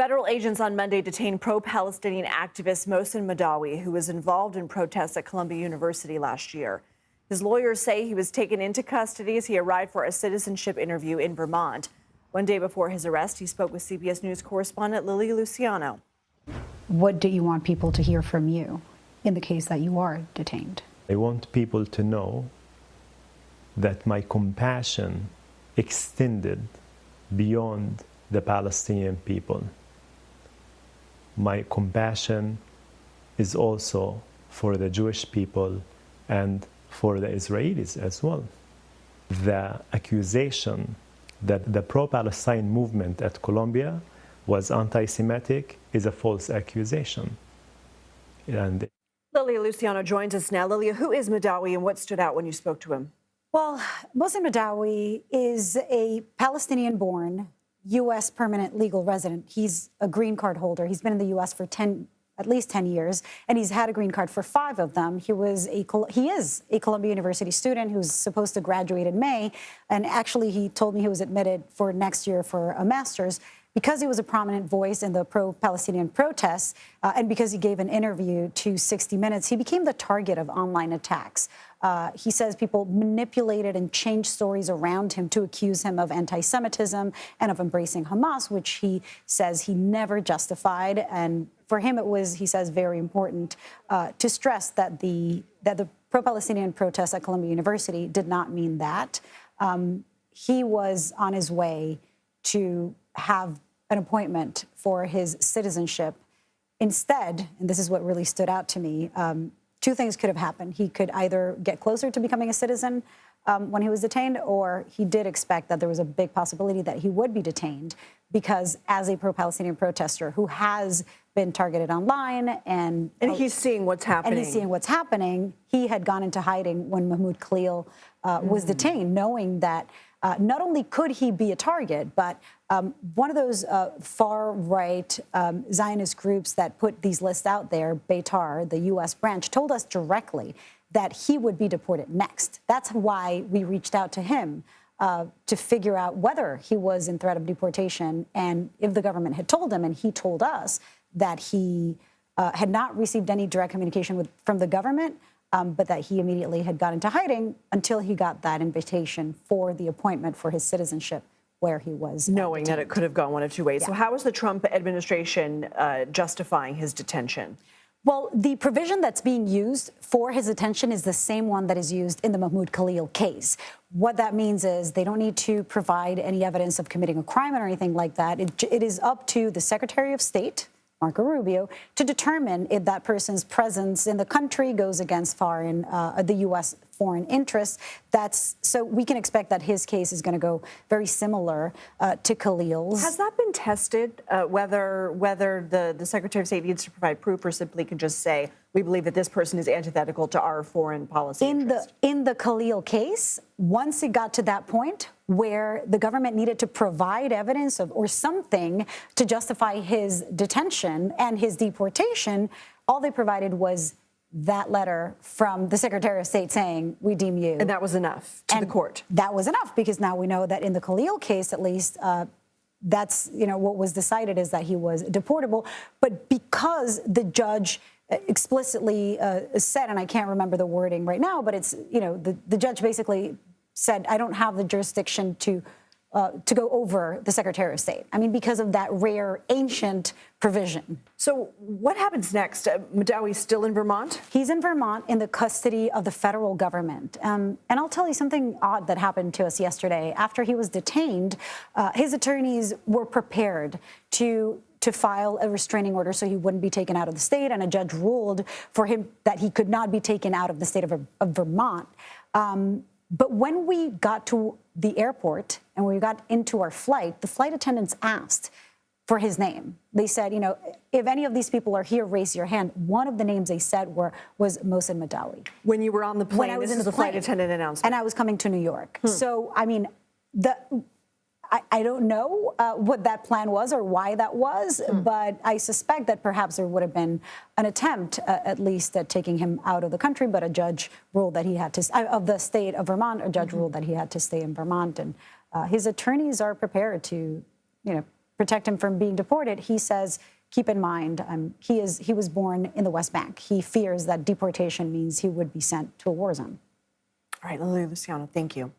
Federal agents on Monday detained pro-Palestinian activist Mohsen Mahdawi, who was involved in protests at Columbia University last year. His lawyers say he was taken into custody as he arrived for a citizenship interview in Vermont. One day before his arrest, he spoke with CBS News correspondent Lilia Luciano. What do you want people to hear from you in the case that you are detained? I want people to know that my compassion extended beyond the Palestinian people. My compassion is also for the Jewish people and for the Israelis as well. The accusation that the pro-Palestine movement at Columbia was anti-Semitic is a false accusation. And Lilia Luciano joins us now. Lilia, who is Madawi and what stood out when you spoke to him? Well, Mohsen Mahdawi is a Palestinian-born U.S. permanent legal resident. He's a green card holder. He's been in the U.S. for at least 10 years, and he's had a green card for 5 of them. He is a Columbia University student who's supposed to graduate in May, and actually he told me he was admitted for next year for a master's. Because he was a prominent voice in the pro-Palestinian protests and because he gave an interview to 60 Minutes, he became the target of online attacks. He says people manipulated and changed stories around him to accuse him of anti-Semitism and of embracing Hamas, which he says he never justified. And for him, it was, he says, very important to stress that the pro-Palestinian protests at Columbia University did not mean that. He was on his way to have an appointment for his citizenship. Instead, and this is what really stood out to me, 2 things could have happened. He could either get closer to becoming a citizen when he was detained, or he did expect that there was a big possibility that he would be detained because as a pro-Palestinian protester who has been targeted online and he's seeing what's happening. And he's seeing what's happening. He had gone into hiding when Mahmoud Khalil was detained, knowing that not only could he be a target, but one of those far-right Zionist groups that put these lists out there, Beitar, the U.S. branch, told us directly that he would be deported next. That's why we reached out to him to figure out whether he was in threat of deportation and if the government had told him, and he told us that he had not received any direct communication from the government, but that he immediately had got into hiding until he got that invitation for the appointment for his citizenship where he was knowing detained. That it could have gone one of 2 ways. Yeah. So how is the Trump administration justifying his detention? Well, the provision that's being used for his detention is the same one that is used in the Mahmoud Khalil case. What that means is they don't need to provide any evidence of committing a crime or anything like that. It is up to the Secretary of State, Marco Rubio, to determine if that person's presence in the country goes against the U.S. foreign interests. So we can expect that his case is going to go very similar to Khalil's. Has that been tested, whether the Secretary of State needs to provide proof or simply can just say, we believe that this person is antithetical to our foreign policy interest? In the Khalil case, once it got to that point where the government needed to provide evidence or something to justify his detention and his deportation, all they provided was that letter from the Secretary of State saying, we deem you. And that was enough to the court. That was enough because now we know that in the Khalil case, at least, that's, what was decided is that he was deportable. But because the judge explicitly said, and I can't remember the wording right now, but it's, the judge basically said, I don't have the jurisdiction to go over the Secretary of State. I mean, because of that rare, ancient provision. So what happens next? Madawi's still in Vermont? He's in Vermont in the custody of the federal government. And I'll tell you something odd that happened to us yesterday. After he was detained, his attorneys were prepared to file a restraining order so he wouldn't be taken out of the state, and a judge ruled for him that he could not be taken out of the state of Vermont. But when we got to the airport and we got into our flight, the flight attendants asked for his name. They said, if any of these people are here, raise your hand. One of the names they said was Mohsen Mahdawi. When you were on the plane, when I was in the flight attendant announcement. And I was coming to New York. So, I mean, I don't know what that plan was or why that was, but I suspect that perhaps there would have been an attempt, at least, at taking him out of the country. But a judge ruled that he had to, of the state of Vermont, a judge ruled that he had to stay in Vermont. And his attorneys are prepared to, protect him from being deported, he says, keep in mind, he was born in the West Bank. He fears that deportation means he would be sent to a war zone. All right, Lilia Luciano, thank you.